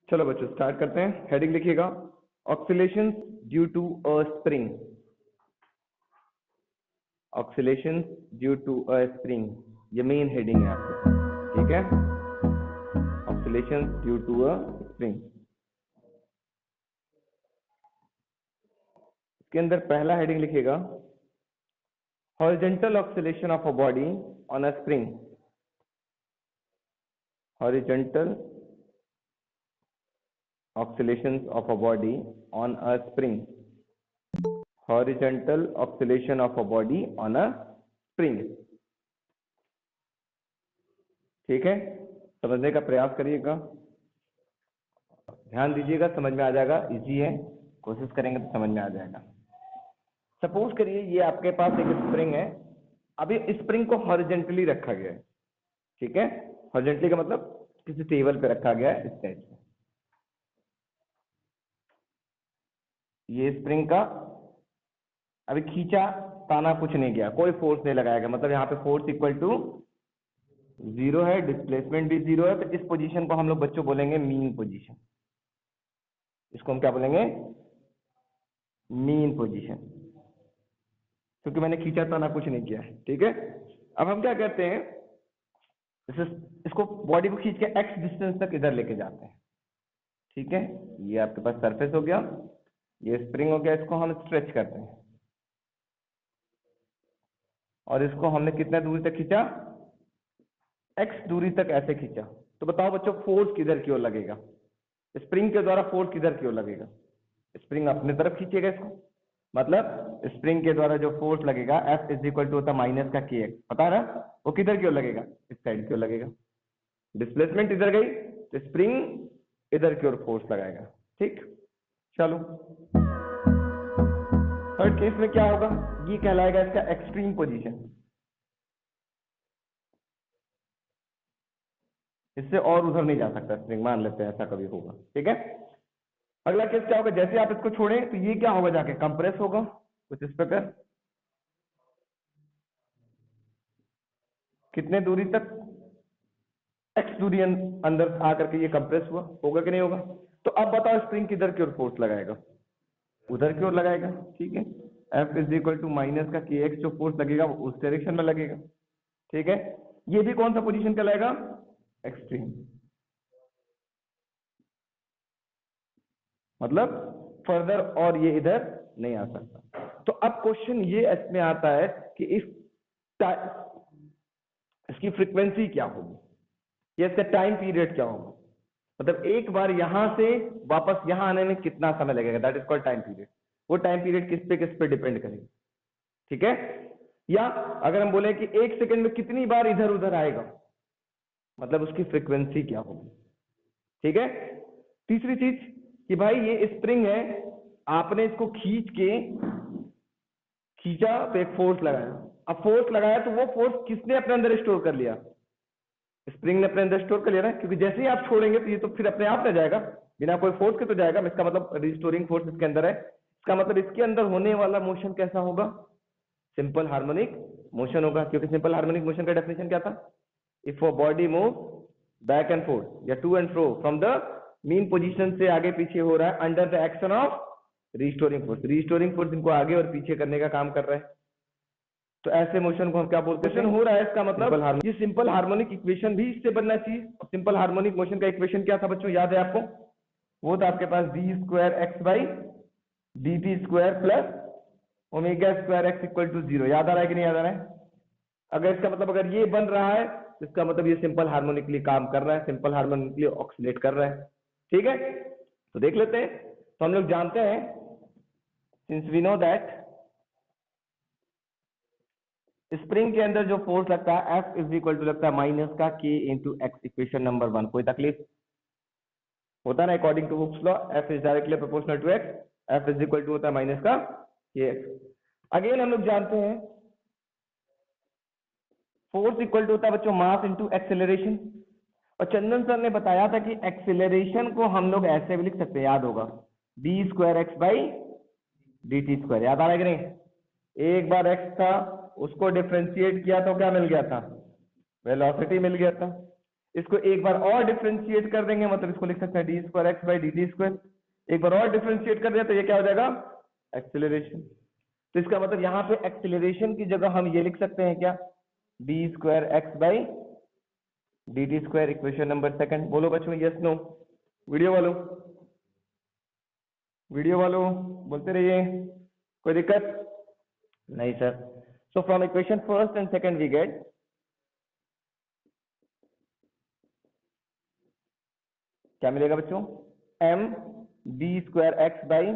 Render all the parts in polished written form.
चलो बच्चों स्टार्ट करते हैं। हेडिंग लिखिएगा, oscillations due to a spring. Oscillations due to a spring, ये मेन हेडिंग है आपके पास, ठीक है। Oscillations due to a spring. इसके अंदर पहला हेडिंग लिखिएगा, horizontal oscillation of a body on a spring. Horizontal oscillations of a body on a spring. Horizontal oscillation of a body on a spring. ठीक है, समझने का प्रयास करिएगा, ध्यान दीजिएगा, समझ में आ जाएगा। इजी है, कोशिश करेंगे तो समझ में आ जाएगा। सपोज करिए ये आपके पास एक स्प्रिंग है। अभी स्प्रिंग को हॉरिजॉन्टली रखा गया है, ठीक है। हॉरिजॉन्टली का मतलब किसी टेबल पे रखा गया है इस टाइप से। ये स्प्रिंग का अभी खींचा ताना कुछ नहीं गया, कोई फोर्स नहीं लगाया गया, मतलब यहाँ पे फोर्स इक्वल टू 0 है, डिस्प्लेसमेंट भी 0 है। तो इस पोजीशन को हम लोग बच्चों बोलेंगे मीन पोजीशन। इसको हम क्या बोलेंगे? मीन पोजीशन, क्योंकि मैंने खींचा ताना कुछ नहीं किया है, ठीक है। अब हम क्या करते हैं, इसको बॉडी को खींच के x डिस्टेंस तक इधर लेके जाते हैं, ठीक है। ये आपके पास सरफेस हो गया, ये स्प्रिंग हो गया, इसको हम स्ट्रेच करते हैं और इसको हमने कितना दूरी तक खींचा? x दूरी तक ऐसे खींचा। तो बताओ बच्चों फोर्स किधर की ओर लगेगा? स्प्रिंग के द्वारा फोर्स किधर की ओर लगेगा? स्प्रिंग अपने तरफ खींचेगा इसको, मतलब स्प्रिंग के द्वारा जो फोर्स लगेगा F इज इक्वल टू होता है माइनस का kx, पता है ना। वो किधर की ओर लगेगा? इस साइड की ओर लगेगा। डिस्प्लेसमेंट इधर गई तो स्प्रिंग इधर की ओर फोर्स लगाएगा, ठीक। चलो थर्ड केस में क्या होगा? ये कहलाएगा इसका एक्सट्रीम पोजीशन। इससे और उधर नहीं जा सकता स्प्रिंग, मान लेते हैं ऐसा कभी होगा, ठीक है। अगला केस क्या होगा? जैसे आप इसको छोड़ें तो ये क्या होगा? जाके कंप्रेस होगा कुछ इस प्रकार। कितने दूरी तक? x दूरी अंदर आकर के ये कंप्रेस हुआ, होगा कि नहीं होगा? तो अब बताओ स्प्रिंग किधर की ओर फोर्स लगाएगा? उधर की ओर लगाएगा, ठीक है। F is equal to minus का kx, जो फोर्स लगेगा वो उस डायरेक्शन में लगेगा, ठीक है। ये भी कौन सा पोजीशन कहलाएगा? एक्सट्रीम, मतलब फर्दर और ये इधर नहीं आ सकता। तो अब क्वेश्चन ये इसमें आता है कि इसकी फ्रीक्वेंसी क्या होगी, या इसका टाइम पीरियड क्या होगा। मतलब एक बार यहां से वापस यहां आने में कितना समय लगेगा, that is called time period. वो टाइम पीरियड किस पे डिपेंड करेगा, ठीक है। या अगर हम बोले कि 1 सेकंड में कितनी बार इधर उधर आएगा, मतलब उसकी फ्रीक्वेंसी क्या होगी, ठीक है। तीसरी चीज कि भाई ये स्प्रिंग है, आपने इसको खींचा तो एक फोर्स लगाया। अब फोर्स लगाया तो वो फोर्स किसने अपने अंदर स्टोर कर लिया? स्प्रिंग ने अपने अंदर स्टोर कर लिया ना, क्योंकि जैसे ही आप छोड़ेंगे तो ये तो फिर अपने आप में जाएगा, बिना कोई फोर्स के तो जाएगा। इसका मतलब रिस्टोरिंग फोर्स इसके अंदर है। इसका मतलब इसके अंदर होने वाला मोशन कैसा होगा? सिंपल हार्मोनिक मोशन होगा, क्योंकि सिंपल हार्मोनिक मोशन का डेफिनेशन क्या था? If a body move back and forth या to and fro from the mean position से आगे पीछे हो रहा है under the action of restoring force. Restoring force इनको आगे और पीछे करने का काम कर रहा है, तो ऐसे मोशन को हम क्या बोलते हैं? हो रहा है, इसका मतलब ये सिंपल हार्मोनिक इक्वेशन भी इससे बनना चाहिए। सिंपल हार्मोनिक मोशन का इक्वेशन क्या था बच्चों, याद है आपको? वो था आपके पास d² x by dt² plus ω² x equal to 0। याद आ रहा है कि नहीं याद आ रहा है? अगर इसका मतलब अगर ये बन रहा है तो इसका मतलब ये सिंपल हार्मोनिकली काम कर रहा है, सिंपल हार्मोनिकली ऑक्सीलेट कर रहा है, ठीक है। तो देख लेते हैं। तो हम लोग जानते हैं, since we know that spring के अंदर जो फोर्स लगता है F इज इक्वल टू लगता है माइनस का k into X, equation number 1। कोई तकलीफ होता है ना? According to Hooke's law F is directly proportional to x, F is equal to होता है माइनस का kx। अगेन हम लोग जानते हैं फोर्स इक्वल टू होता है बच्चों मास इंटू एक्सेलरेशन। और चंदन सर ने बताया था कि एक्सेलरेशन को हम लोग ऐसे भी लिख सकते हैं, याद होगा, d² x बाई dt²। याद आ रहा है कि नहीं? एक बार x था, उसको डिफ्रेंशिएट किया तो क्या मिल गया था? वेलोसिटी मिल गया था। इसको एक बार और डिफरेंशिएट कर देंगे, मतलब इसको लिख सकते हैं D square x by D T square. एक बार और डिफरेंशिएट कर दिया तो ये क्या हो जाएगा, एक्सेलरेशन। तो इसका मतलब यहाँ पे एक्सेलरेशन की जगह हम ये लिख सकते हैं क्या, D square x by D T square, equation number second. बोलो बच्चों यस नो, वीडियो वालों बोलते रहिए, कोई दिक्कत नहीं sir. So from equation first and second we get क्या मिलेगा बच्चों, m D square x by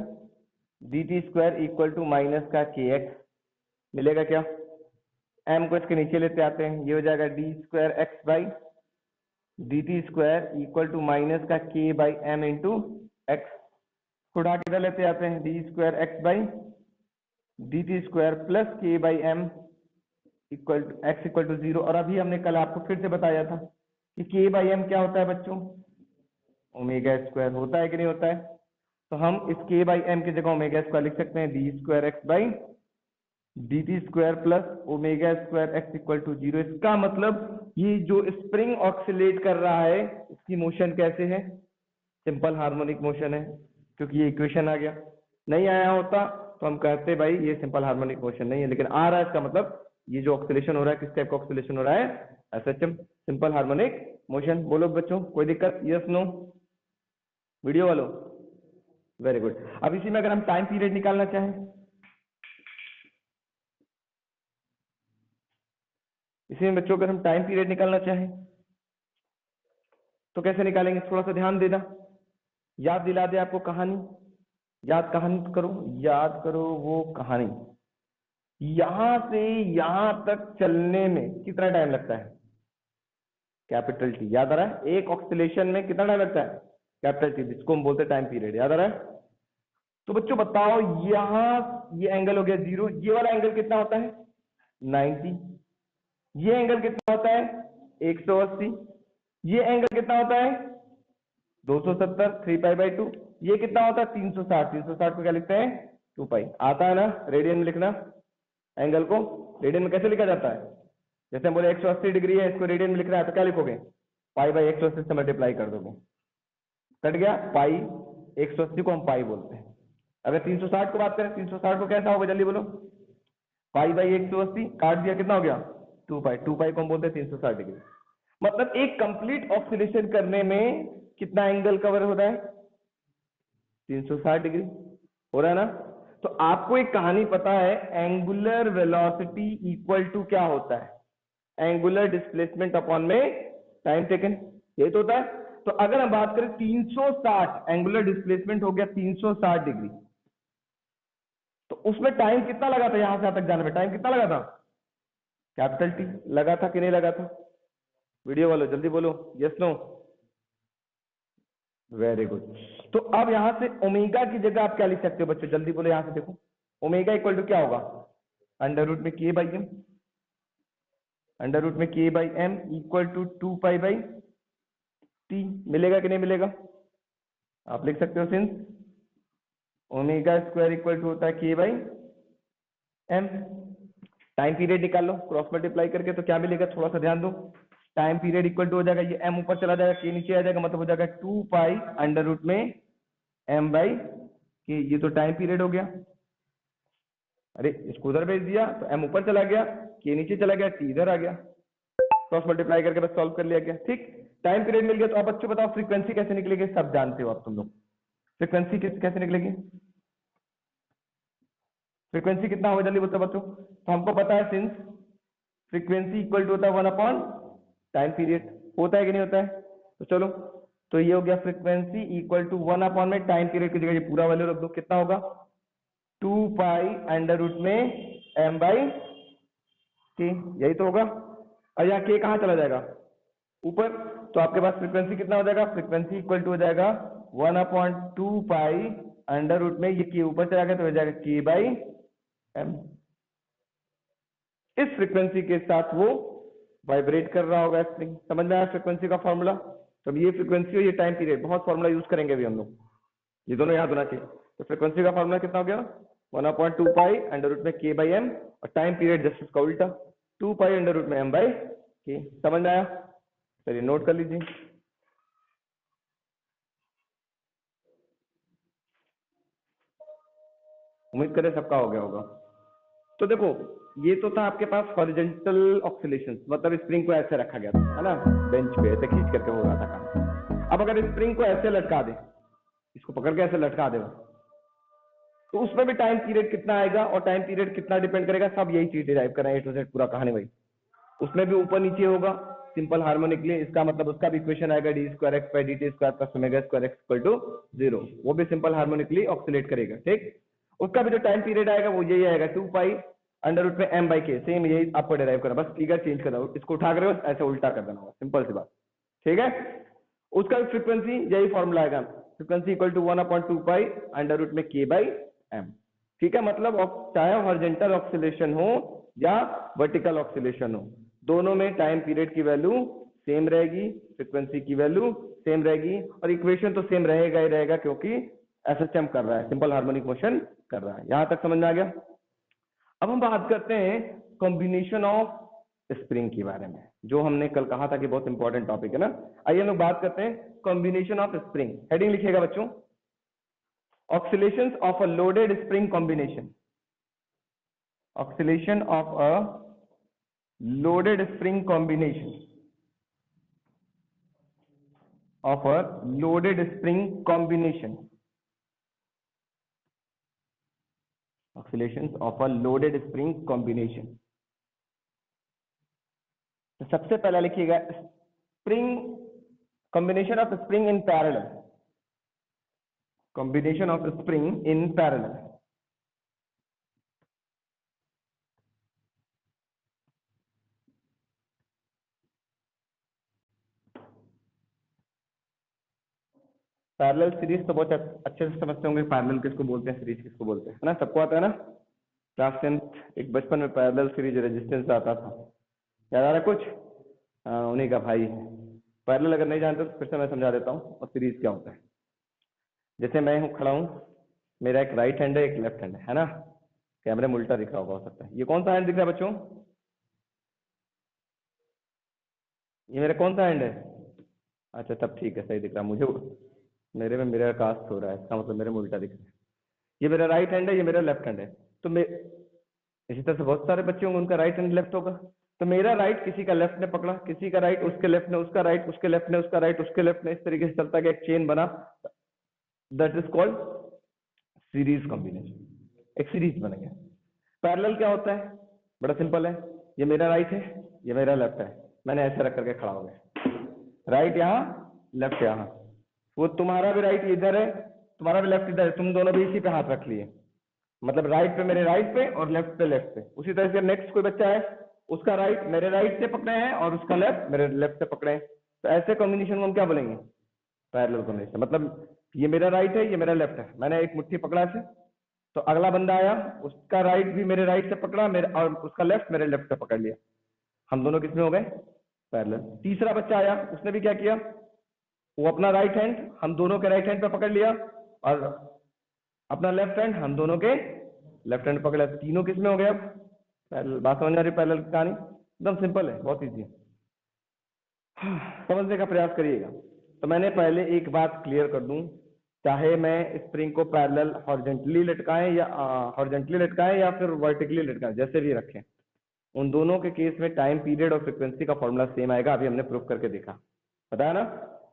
D T square equal to minus का के एक्स मिलेगा क्या। m को इसके नीचे लेते आते हैं, ये हो जाएगा d square x by D T square equal to minus का k by M into x. उठा के इधर लेते आते हैं, D square x by D T square plus K by M equal to X equal to 0। और अभी हमने कल आपको फिर से बताया था कि के बाई एम क्या होता है बच्चों, ओमेगा स्क्वायर होता है कि नहीं होता है। तो हम इस के बाई एम की जगह ओमेगा स्क्वायर लिख सकते हैं, D square x by D T square plus omega square x equal to 0। इसका मतलब ये जो स्प्रिंग ऑक्सीलेट कर रहा है इसकी मोशन कैसे है, सिंपल हार्मोनिक मोशन है, क्योंकि ये इक्वेशन आ गया। नहीं आया होता तो हम कहते भाई ये सिंपल हार्मोनिक मोशन नहीं है, लेकिन आ रहा है, इसका मतलब ये जो ऑक्सीलेशन हो रहा है किस टाइप का ऑक्सीलेशन हो रहा है, एसएचएम, सिंपल हार्मोनिक मोशन। बोलो बच्चों कोई दिक्कत, यस नो, वीडियो वालों, वेरी गुड। अब इसी में अगर हम टाइम पीरियड निकालना चाहें, इसी में बच्चों अगर हम टाइम पीरियड निकालना चाहें तो कैसे निकालेंगे, थोड़ा सा ध्यान देना, याद दिला दे आपको कहानी, कहानी करो, याद करो वो कहानी। यहां से यहां तक चलने में कितना टाइम लगता है, कैपिटल टी, याद आ रहा है, एक ऑक्सीलेशन में कितना टाइम लगता है, कैपिटल टी, जिसको हम बोलते हैं टाइम पीरियड, याद आ रहा है। तो बच्चों बताओ, यहां ये एंगल हो गया 0, ये वाला एंगल कितना होता है 90, ये एंगल कितना होता है 180, ये एंगल कितना होता है 270, 3 पाई बाई 2, ये कितना होता है 360, 360 को क्या लिखते हैं 2 पाई। आता है ना रेडियन में लिखना, एंगल को रेडियन में कैसे लिखा जाता है, जैसे हम बोले 180 डिग्री है, इसको रेडियन में लिखना है तो क्या लिखोगे, पाई बाई 180 से मल्टीप्लाई कर दोगे, कट गया पाई, 180 को हम पाई बोलते हैं। अगर 360 को बात करें, 360 को कैसा होगा जल्दी बोलो, पाई बाई 180 काट दिया, कितना हो गया 2 पाई, 2 पाई को हम बोलते हैं 360 डिग्री। मतलब एक कंप्लीट ऑक्सीलेशन करने में कितना एंगल कवर हो रहा है 360 डिग्री हो रहा है ना। तो आपको एक कहानी पता है, एंगुलर वेलोसिटी इक्वल टू क्या होता है, एंगुलर डिस्प्लेसमेंट अपॉन में टाइम टेकन, यही तो होता है। तो अगर हम बात करें 360, एंगुलर डिस्प्लेसमेंट हो गया 360 डिग्री, तो उसमें टाइम कितना लगा था, यहां से यहां तक जाने में टाइम कितना लगा था, कैपिटल टी लगा था कि नहीं लगा था, वीडियो वालों जल्दी बोलो यस नो, वेरी गुड। तो अब यहां से ओमेगा की जगह आप क्या लिख सकते हो बच्चों, जल्दी बोलो, यहां से देखो, ओमेगा इक्वल टू क्या होगा, अंडर रूट में k by M, under root में k by M equal to 2 pi by t, मिलेगा कि नहीं मिलेगा, आप लिख सकते हो, since omega square equal to होता है के बाई एम। टाइम पीरियड निकाल लो क्रॉस मल्टीप्लाई करके, तो क्या मिलेगा, थोड़ा सा ध्यान दो, टाइम पीरियड इक्वल टू हो जाएगा, ये m ऊपर चला जाएगा, k नीचे आ जाएगा, मतलब हो जाएगा 2 पाई अंडर रूट में m बाई के, ये तो टाइम पीरियड हो गया। अरे इसको उधर भेज दिया तो m ऊपर चला गया, k नीचे चला गया, t इधर आ गया, क्रॉस मल्टीप्लाई करके बस सॉल्व कर लिया गया, ठीक। टाइम पीरियड मिल गया। तो आप बच्चों बताओ फ्रीक्वेंसी कैसे निकलेगी, सब जानते हो आप तुम लोग, फ्रीक्वेंसी कैसे निकलेगी, फ्रीक्वेंसी कितना होगा जल्दी बताओ बच्चों। तो हमको पता है सिंस फ्रीक्वेंसी इक्वल टू होता है 1 अपॉन टाइम पीरियड, होता है कि नहीं होता है। तो चलो, तो ये हो गया फ्रीक्वेंसी इक्वल टू 1 अपॉन में टाइम पीरियड की जगह ये पूरा वैल्यू रख दो, कितना होगा 2 पाई अंडर रूट में m बाई के, यही तो होगा। और यहाँ के कहाँ चला जाएगा ऊपर, तो आपके पास फ्रीक्वेंसी कितना हो जाएगा, फ्रीक्वेंसी इक्वल टू हो जाएगा 1 अपॉन 2 पाई अंडर रूट में, ये के ऊपर चला गया तो हो जाएगा के बाई एम। इस फ्रीक्वेंसी के साथ वो वाइब्रेट कर रहा होगा स्प्रिंग, समझ में आया फ्रीक्वेंसी का फॉर्मूला। तो ये फ्रीक्वेंसी और ये टाइम पीरियड, बहुत फॉर्मूला यूज करेंगे अभी हम लोग, ये दोनों याद होना चाहिए। तो फ्रीक्वेंसी का फॉर्मूला कितना हो गया 1/2 पाई अंडर रूट में के बाई एम, और टाइम पीरियड जस्ट इसका उल्टा 2 पाई अंडर रूट में एम बाई के, समझ में आया। चलिए नोट कर लीजिए। उम्मीद करें सबका हो गया होगा। तो देखो, ये तो था आपके पास हॉरिजॉन्टल ऑक्सीलेशन, मतलब स्प्रिंग को ऐसे रखा गया था, है ना, बेंच पे ऐसे खींच करके हो रहा था काम। अब अगर स्प्रिंग को ऐसे लटका दे, इसको पकड़ के ऐसे लटका दे, तो उसमें भी टाइम पीरियड कितना आएगा और टाइम पीरियड कितना डिपेंड करेगा, सब यही चीज डिराइव कर रहे हैं, A to Z पूरा कहानी भाई। उसमें भी ऊपर नीचे होगा सिंपल हार्मोनिकली, इसका मतलब उसका भी इक्वेशन आएगा d square x by D T square plus omega square x equal to 0, वो भी सिंपल हार्मोनिकली ऑक्सीलेट करेगा, ठीक। उसका भी जो टाइम पीरियड आएगा वो यही आएगा 2 पाई अंडर रूट में m बाई के, सेम यही आपको डिराइव करना, बस फिगर चेंज करना, इसको उठा कर ऐसे उल्टा कर देना होगा, सिंपल सी बात, ठीक है। उसका फ्रीक्वेंसी यही फॉर्मूला आएगा, frequency equal to 1/2 pi under root में k बाई m, ठीक है। मतलब चाहे हॉरिजॉन्टल ऑक्सीलेशन हो या वर्टिकल ऑक्सीलेशन हो, दोनों में टाइम पीरियड की वैल्यू सेम रहेगी, फ्रीक्वेंसी की वैल्यू सेम रहेगी, और इक्वेशन तो सेम रहेगा ही रहेगा, क्योंकि एसएचएम कर रहा है, सिंपल हार्मोनिक मोशन कर रहा है। यहां तक समझ में आ गया। अब हम बात करते हैं कॉम्बिनेशन ऑफ स्प्रिंग के बारे में, जो हमने कल कहा था कि बहुत इंपॉर्टेंट टॉपिक है ना। आइए हम लोग बात करते हैं कॉम्बिनेशन ऑफ स्प्रिंग। हेडिंग लिखिएगा बच्चों, oscillations of a loaded spring combination, oscillation of a loaded spring combination, of a loaded spring combination, oscillations of a loaded spring combination। तो सबसे पहला लिखिएगा spring, combination of spring in parallel, combination of spring in parallel. Parallel series तो बहुत अच्छे से समझते होंगे, पैरेलल किसको बोलते हैं, सीरीज किसको बोलते हैं, है ना, सबको आता है ना। क्लास 10th एक बचपन में पैरेलल सीरीज रेजिस्टेंस आता था, याद आ रहा है कुछ? उन्हीं का भाई। पैरेलल अगर नहीं जानते तो फिर से मैं समझा देता हूँ और सीरीज क्या होता है। जैसे मैं हूँ खड़ा हूँ, मेरा एक राइट हैंड है एक लेफ्ट हैंड है ना, कैमरे में उल्टा दिख रहा होगा, हो सकता है। ये कौन सा हैंड दिख रहा है बच्चों? ये मेरा कौन सा हैंड है? अच्छा तब ठीक है, सही दिख रहा है मुझे, मेरे में मिरर कास्ट हो रहा है, इसका मतलब मेरे में उल्टा दिख रहा है। ये मेरा राइट हैंड है, ये मेरा लेफ्ट हैंड है। तो मैं इसी तरह से बहुत सारे बच्चे होंगे उनका राइट हैंड लेफ्ट होगा। तो मेरा राइट किसी का लेफ्ट ने पकड़ा, किसी का राइट उसके लेफ्ट ने, उसका राइट उसके लेफ्ट ने, उसका राइट उसके लेफ्ट ने, इस तरीके से चलता गया, एक चेन बना, that is called series combination, एक सीरीज बन गया। पैरेलल क्या होता है? बड़ा सिंपल है, ये मेरा राइट है, ये मेरा लेफ्ट है, मैंने ऐसे रख करके खड़ा हो गया, राइट यहाँ लेफ्ट यहाँ, वो तुम्हारा भी राइट इधर है, तुम्हारा भी लेफ्ट इधर है, तुम दोनों भी इसी पे हाथ रख लिए, मतलब राइट पे मेरे राइट पे और लेफ्ट पे लेफ्ट पे। उसी तरह से नेक्स्ट कोई बच्चा है, उसका राइट मेरे राइट से पकड़े हैं और उसका लेफ्ट मेरे लेफ्ट से पकड़े हैं, तो ऐसे कॉम्बिनेशन को हम क्या बोलेंगे? Parallel combination. मतलब ये मेरा राइट है, ये मेरा लेफ्ट है, मैंने एक मुट्ठी पकड़ा से, तो अगला बंदा आया, उसका राइट भी मेरे राइट से पकड़ा, मेरे और उसका लेफ्ट मेरे लेफ्ट से पकड़ लिया, हम दोनों किसमें हो गए? पैरेलल। तीसरा बच्चा आया, उसने भी क्या किया, वो अपना राइट हैंड हम दोनों के राइट हैंड पे पकड़ लिया और अपना लेफ्ट हैंड हम दोनों के लेफ्ट हैंड पकड़ लिया, तीनों किसमें हो गए अब? पैरेलल। बात समझ आ रही? पैरेलल की कहानी एकदम सिंपल है, बहुत इजी है, समझने का प्रयास करिएगा। तो मैंने पहले एक बात क्लियर कर दूं, चाहे मैं स्प्रिंग को पैरेलल हॉरिजॉन्टली लटकाएं या फिर वर्टिकली लटकाएं, जैसे भी रखें, उन दोनों के केस में टाइम पीरियड और फ्रीक्वेंसी का फॉर्मूला सेम आएगा। अभी हमने प्रूफ करके देखा, बताया ना।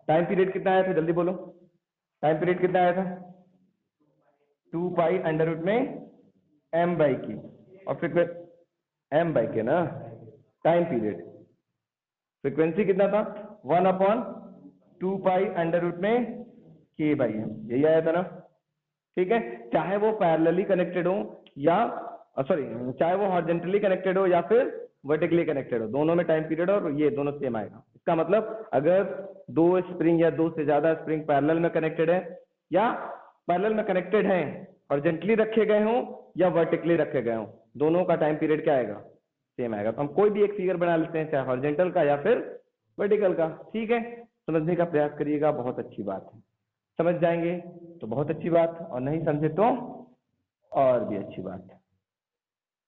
टाइम पीरियड कितना आया था, जल्दी बोलो, टाइम पीरियड कितना आया था? 2 पाई अंडर रूट में m बाई की, और फ्रीक्वेंसी m बाई के ना, टाइम पीरियड। फ्रीक्वेंसी कितना था? 1/2 पाई अंडर रूट में k बाई m, यही आया था ना, ठीक है। चाहे वो पैरेलली कनेक्टेड हो या सॉरी, चाहे वो हॉरिजॉन्टली कनेक्टेड हो या फिर वर्टिकली कनेक्टेड हो, दोनों में टाइम पीरियड और ये दोनों सेम आएगा। इसका मतलब अगर दो स्प्रिंग या दो से ज्यादा स्प्रिंग पैरेलल में कनेक्टेड है या पैरेलल में कनेक्टेड हैं, हॉरिजॉन्टली रखे गए हों या वर्टिकली रखे गए हों, दोनों का टाइम पीरियड क्या आएगा? सेम आएगा। तो हम कोई भी एक फिगर बना लेते हैं, चाहे हॉरिजॉन्टल का या फिर वर्टिकल का, ठीक है। समझने का प्रयास करिएगा, बहुत अच्छी बात है, समझ जाएंगे तो बहुत अच्छी बात, और नहीं समझे तो और भी अच्छी बात है।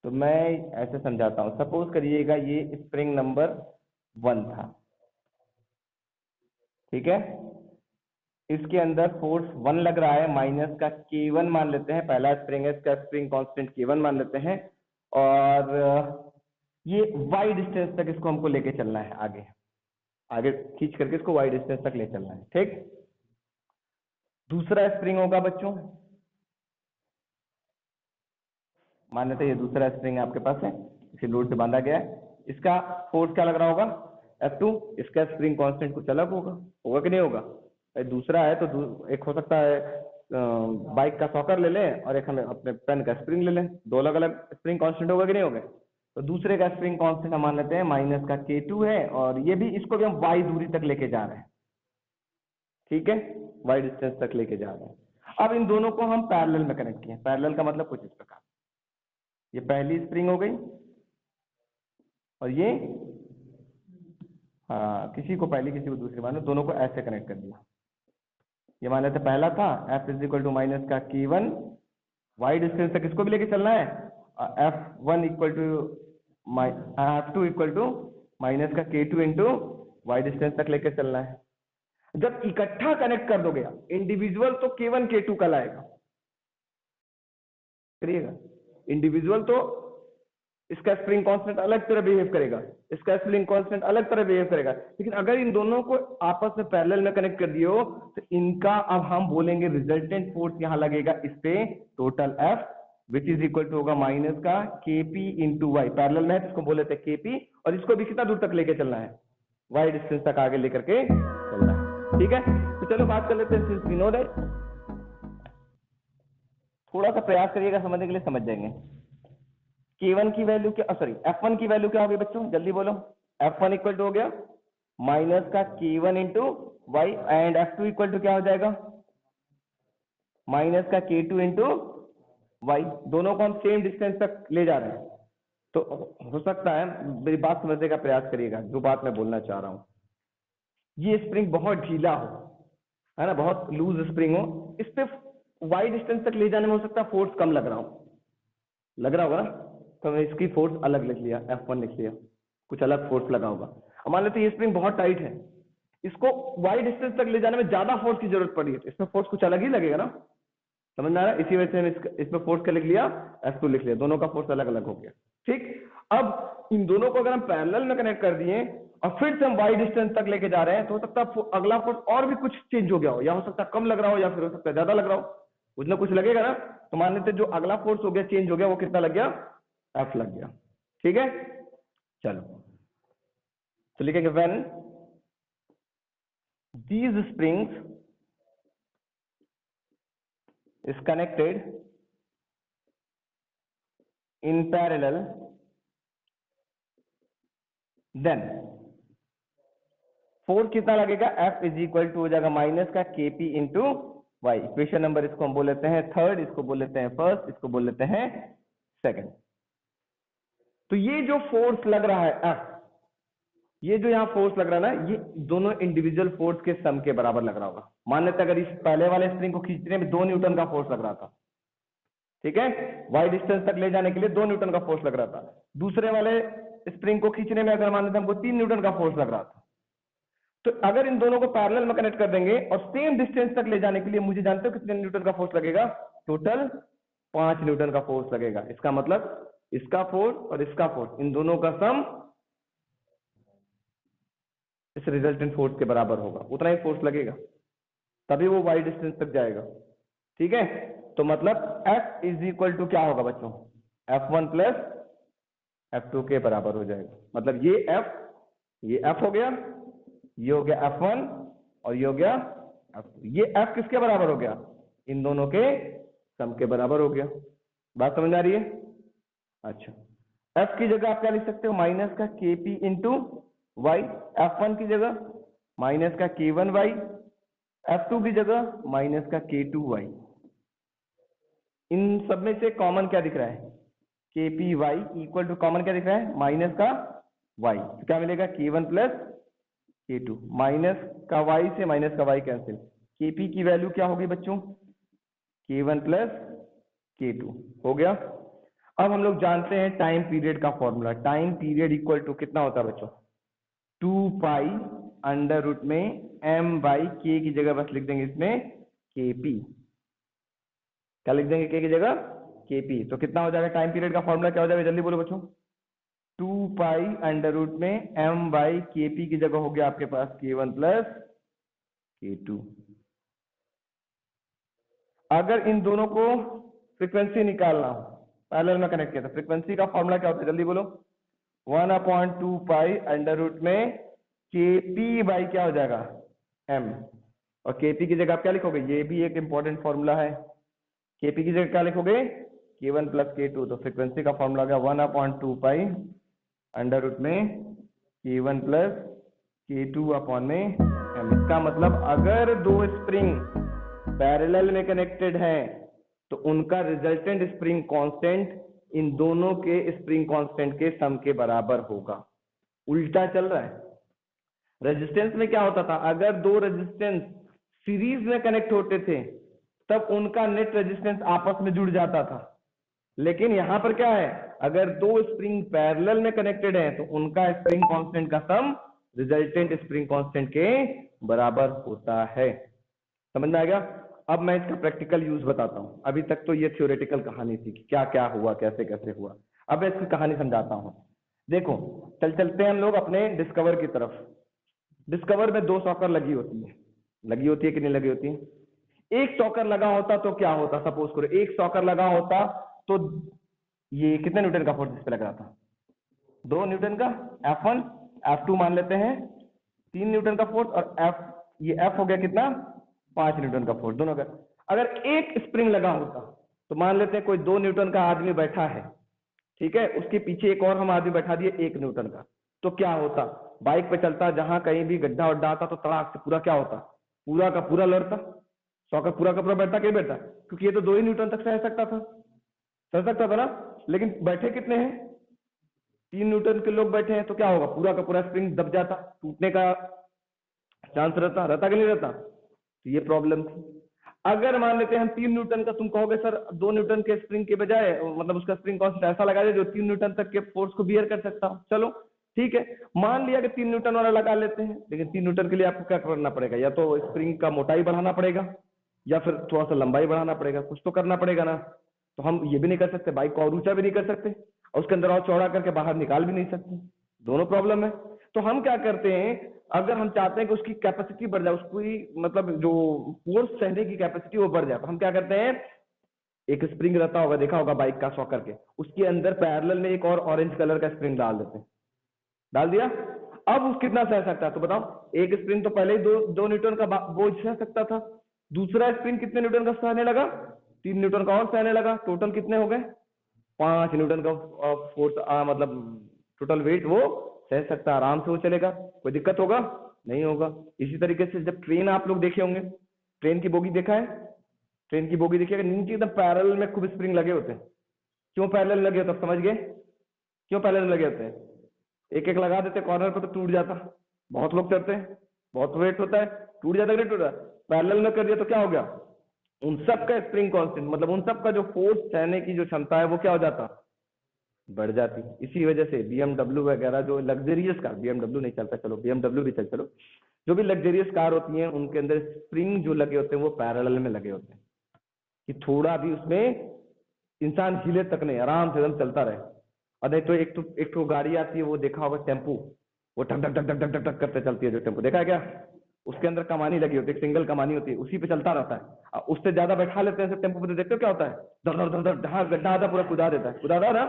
तो मैं ऐसे समझाता हूँ, सपोज करिएगा ये स्प्रिंग नंबर 1 था, ठीक है, इसके अंदर फोर्स 1 लग रहा है, माइनस का K1 मान लेते हैं, पहला स्प्रिंग है, इसका स्प्रिंग कांस्टेंट K1 मान लेते हैं, और ये y डिस्टेंस तक इसको हमको लेके चलना है, आगे आगे खींच करके इसको y डिस्टेंस तक ले चलना है। ठीक, दूसरा स्प्रिंग होगा बच्चों, मान लेते हैं ये दूसरा स्प्रिंग आपके पास है, इसे लोड से बांधा गया है, इसका फोर्स क्या लग रहा होगा, F2, इसका स्प्रिंग कांस्टेंट कुछ अलग होगा, होगा कि नहीं होगा, दूसरा है तो एक हो सकता है बाइक का सॉकर ले लें और एक हमें अपने पेन का स्प्रिंग ले लें, दो अलग अलग स्प्रिंग कांस्टेंट होगा कि नहीं होगा। तो दूसरे का स्प्रिंग कांस्टेंट हम मान लेते हैं माइनस का K2 है, और ये भी, इसको भी हम y दूरी तक लेके जा रहे हैं, ठीक है, y डिस्टेंस तक लेके जा रहे हैं। अब इन दोनों को हम पैरेलल में कनेक्ट किए, पैरेलल का मतलब कुछ इस प्रकार, ये पहली स्प्रिंग हो गई और ये, हाँ किसी को पहली किसी को दूसरी, मान लो दोनों को ऐसे कनेक्ट कर दिया, ये मान लेते पहला था F is equal to minus का K1, y डिस्टेंस तक इसको भी लेके चलना है, F1 equal to F2 equal to minus का K2 इंटू y डिस्टेंस तक लेके चलना है। जब इकट्ठा कनेक्ट कर दोगे इंडिविजुअल तो K1 K2 कल आएगा, करिएगा, इंडिविजुअल तो इसका स्प्रिंग कांस्टेंट अलग तरह बिहेव करेगा, इसका स्प्रिंग कांस्टेंट अलग तरह बिहेव करेगा, लेकिन अगर इन दोनों को आपस में पैरेलल में कनेक्ट कर दियो तो इनका अब हम बोलेंगे रिजल्टेंट फोर्स यहां लगेगा इस पे total F, which is equal to होगा माइनस का KP इंटू वाई, पैरेलल में है तो इसको बोल लेते हैं KP, और इसको भी कितना दूर तक लेके चलना है, y डिस्टेंस तक आगे लेकर के चलना है। ठीक है, तो चलो बात कर लेते हैं, सिंस वी नो दैट, थोड़ा सा प्रयास करिएगा समझने के लिए, समझ जाएंगे। K1 की वैल्यू क्या, सॉरी F1 की वैल्यू क्या होगी बच्चों, जल्दी बोलो, F1 इक्वल टू हो गया माइनस का K1 into y, and F2 equal to क्या हो जाएगा, माइनस का K2 इंटू वाई, दोनों को हम सेम डिस्टेंस तक ले जा रहे हैं। तो हो सकता है, मेरी बात समझने का प्रयास करिएगा, जो बात मैं बोलना चाह रहा हूं, ये स्प्रिंग बहुत ढीला हो, है ना, बहुत लूज स्प्रिंग हो, इस पे y डिस्टेंस तक ले जाने में हो सकता है फोर्स कम लग रहा हो, लग रहा होगा ना, तो मैं इसकी फोर्स अलग लिख लिया, F1 लिख लिया, कुछ अलग फोर्स लगा होगा। अब मान लेते ये स्प्रिंग बहुत टाइट है, इसको y डिस्टेंस तक ले जाने में ज्यादा फोर्स की जरूरत पड़ी है, तो इसमें फोर्स कुछ अलग ही लगेगा ना, समझ में आ रहा है, इसी वजह से हमने इसमें फोर्स क्या लिख लिया, F2 लिख लिया, दोनों का फोर्स अलग अलग हो गया। ठीक, अब इन दोनों को अगर हम पैरेलल में कनेक्ट कर दिए और फिर से हम y डिस्टेंस तक लेके जा रहे हैं, तो हो सकता है अगला फोर्स और भी कुछ चेंज हो गया हो, या हो सकता है कम लग रहा हो, या फिर हो सकता है ज्यादा लग रहा हो, कुछ ना कुछ लगेगा ना। तो मान लेते जो अगला फोर्स हो गया, चेंज हो गया, वो कितना लग गया, F लग गया। ठीक है, चलो तो लिखेंगे when these springs is connected in parallel, then force कितना लगेगा, F इज इक्वल टू हो जाएगा माइनस का KP into y, equation number इसको हम बोल लेते हैं थर्ड, इसको बोल लेते हैं फर्स्ट, इसको बोल लेते हैं सेकंड। तो ये जो फोर्स लग रहा है F, ये जो यहाँ फोर्स लग रहा है ना, ये दोनों इंडिविजुअल फोर्स के सम के बराबर लग रहा होगा। मान लेते अगर इस पहले वाले स्प्रिंग को खींचने में 2 न्यूटन का फोर्स लग रहा था, ठीक है, y डिस्टेंस तक ले जाने के लिए 2 न्यूटन का फोर्स लग रहा था, दूसरे वाले स्प्रिंग को खींचने में अगर मान लेते हमको 3 न्यूटन का फोर्स लग रहा था, तो अगर इन दोनों को पैरेलल में कनेक्ट कर देंगे और सेम डिस्टेंस तक ले जाने के लिए मुझे जानते हो कितने न्यूटन का फोर्स लगेगा, टोटल 5 न्यूटन का फोर्स लगेगा। इसका मतलब इसका फोर्स और इसका फोर्स, इन दोनों का सम इस रिजल्टेंट फोर्स के बराबर होगा, उतना ही फोर्स लगेगा, तभी वो y डिस्टेंस तक जाएगा। ठीक है, तो मतलब F इज इक्वल टू क्या होगा बच्चों, F1 प्लस F2 के बराबर हो जाएगा। मतलब ये F हो गया, ये हो गया F1 और ये हो गया F2, ये F किसके बराबर हो गया, इन दोनों के सम के बराबर हो गया। बात समझ आ रही है। अच्छा, F की जगह आप क्या लिख सकते हो, माइनस का KP इंटू वाई, F1 की जगह माइनस का K1 वाई, F2 की जगह माइनस का K2 वाई। इन सब में से कॉमन क्या दिख रहा है, KP y equal to common क्या दिख रहा है, माइनस का वाई, तो क्या मिलेगा K1 प्लस K2, माइनस का वाई से माइनस का वाई कैंसिल, KP की वैल्यू क्या होगी बच्चों, K1 प्लस K2 हो गया। अब हम लोग जानते हैं टाइम पीरियड का formula, time period equal to कितना होता है बच्चों, 2 पाई अंडर रूट में m बाई के की जगह बस लिख देंगे इसमें के पी। क्या लिख देंगे के की जगह के पी। तो कितना हो जाएगा, टाइम पीरियड का फॉर्मूला क्या हो जाएगा, जल्दी बोलो बच्चों। 2 पाई अंडर रूट में m बाई के पी की जगह हो गया आपके पास k1 प्लस k2। अगर इन दोनों को फ्रीक्वेंसी निकालना हो, पैरेलल में कनेक्ट किया था, फ्रीक्वेंसी का फॉर्मूला क्या होता है, जल्दी बोलो। 1/2 पाई अंडर रूट में के पी बाई क्या हो जाएगा m, और के पी की जगह आप क्या लिखोगे, ये भी एक इंपॉर्टेंट फॉर्मूला है। के पी की जगह क्या लिखोगे, k1 प्लस k2। तो फ्रीक्वेंसी का फॉर्मूला गया 1/2 पाई अंडर रूट में k1 प्लस k2 अपॉन में m। इसका मतलब अगर दो स्प्रिंग पैरेलल में कनेक्टेड है तो उनका रिजल्टेंट स्प्रिंग कांस्टेंट इन दोनों के स्प्रिंग कांस्टेंट के सम के बराबर होगा। उल्टा चल रहा है। रेजिस्टेंस में क्या होता था, अगर दो रेजिस्टेंस सीरीज में कनेक्ट होते थे तब उनका नेट रेजिस्टेंस आपस में जुड़ जाता था। लेकिन यहां पर क्या है, अगर दो स्प्रिंग पैरेलल में कनेक्टेड है तो उनका स्प्रिंग कांस्टेंट का सम रिजल्टेंट स्प्रिंग कांस्टेंट के बराबर होता है। समझ में आ गया। अब मैं इसका प्रैक्टिकल यूज बताता हूं। अभी तक तो ये थ्योरेटिकल कहानी थी कि क्या क्या हुआ, कैसे कैसे हुआ। अब मैं इसकी कहानी समझाता हूं। देखो, चलते हैं हम लोग अपने डिस्कवर की तरफ। डिस्कवर में 2 सॉकर लगी होती है कि नहीं लगी होती है। एक सॉकर लगा होता तो क्या होता, सपोज करो एक सॉकर लगा होता तो ये कितने न्यूटन का फोर्स इस पे लग रहा था, 2 न्यूटन का। F1 F2 मान लेते हैं 3 न्यूटन का फोर्स, और ये F हो गया कितना, 5 न्यूटन का फोर्स दोनों का। अगर एक स्प्रिंग लगा होता तो मान लेते हैं कोई 2 न्यूटन का आदमी बैठा है, ठीक है, उसके पीछे एक और हम आदमी बैठा दिए 1 न्यूटन का। तो क्या होता, बाइक पे चलता, जहां कहीं भी गड्ढा वड्ढा आता तो तड़ाक से पूरा क्या होता, पूरा का पूरा लड़ता। सॉकर पूरा का पूरा बैठता, क्यों बैठता, क्योंकि ये तो 2 ही न्यूटन तक सह सकता था ना। लेकिन बैठे कितने हैं, 3 न्यूटन के लोग बैठे हैं, तो क्या होगा, पूरा का पूरा स्प्रिंग दब जाता, टूटने का चांस रहता कि नहीं रहता। तो ये प्रॉब्लम थी। अगर मान लेते हैं हम 3 न्यूटन का, तुम कहोगे सर 2 न्यूटन के स्प्रिंग के बजाय मतलब उसका स्प्रिंग कांस्टेंट ऐसा लगा दे जो 3 न्यूटन तक के फोर्स को बियर कर सकता हो। चलो ठीक है, मान लिया कि 3 न्यूटन वाला लगा लेते हैं। लेकिन 3 न्यूटन के लिए आपको क्या करना पड़ेगा, या तो स्प्रिंग का मोटाई बढ़ाना पड़ेगा या फिर थोड़ा सा लंबाई बढ़ाना पड़ेगा, कुछ तो करना पड़ेगा ना। तो हम ये भी नहीं कर सकते, बाइक को और ऊंचा भी नहीं कर सकते और उसके अंदर और चौड़ा करके बाहर निकाल भी नहीं सकते, दोनों प्रॉब्लम है। तो हम क्या करते हैं, अगर हम चाहते हैं कि उसकी कैपेसिटी बढ़ जाए, उसकी मतलब जो फोर्स सहने की कैपेसिटी वो बढ़ जाए, तो हम क्या करते हैं, एक स्प्रिंग रहता होगा, देखा होगा बाइक का सॉकर के, उसके अंदर पैरेलल में एक और ऑरेंज कलर का स्प्रिंग डाल देते हैं। डाल दिया, अब वो कितना सह सकता है, तो बताओ। एक स्प्रिंग तो पहले ही 2 न्यूटन का बोझ सह सकता था, दूसरा स्प्रिंग कितने न्यूटन का सहने लगा, 3 न्यूटन का और सहने लगा, टोटल कितने हो गए, 5 न्यूटन का फोर्स, मतलब टोटल वेट वो सह सकता, आराम से वो चलेगा, कोई दिक्कत होगा नहीं होगा। इसी तरीके से जब ट्रेन आप लोग देखे होंगे, ट्रेन की बोगी देखा है, ट्रेन की बोगी देखिएगा, नीचे एकदम पैरेलल में खूब स्प्रिंग लगे होते हैं। क्यों पैरेलल लगे होते हैं, समझ गए क्यों पैरेलल लगे होते हैं। एक एक लगा देते कॉर्नर पर तो टूट जाता, बहुत लोग चढ़ते हैं, बहुत वेट होता है, टूट जाता है कि नहीं टूटा। पैरेलल में कर दिया तो क्या हो गया, उन सब का स्प्रिंग कांस्टेंट मतलब उन सब का जो फोर्स सहने की जो क्षमता है वो क्या हो जाता, बढ़ जाती। इसी वजह से BMW वगैरह जो लग्जरियस कार, BMW नहीं चलता, चलो BMW भी चलो, जो भी लग्जरियस कार होती हैं उनके अंदर स्प्रिंग जो लगे होते हैं वो पैरेलल में लगे होते हैं कि थोड़ा भी उसमें इंसान हिले तक नहीं, आराम से एकदम चलता रहे। और नहीं तो एक तो गाड़ी आती है, वो देखा होगा टेम्पू, वो टक टक टक टक टक टक टक करते चलती है, जो टेम्पू देखा है क्या, उसके अंदर कमानी लगी होती है, एक सिंगल कमानी होती है, उसी पे चलता रहता है। उससे ज्यादा बैठा लेते हैं सब टेम्पू पे, तो देखते हो क्या होता है, धर धर धर धर, जहां गड्ढा आता पूरा कुदा देता है, कुदादा ना।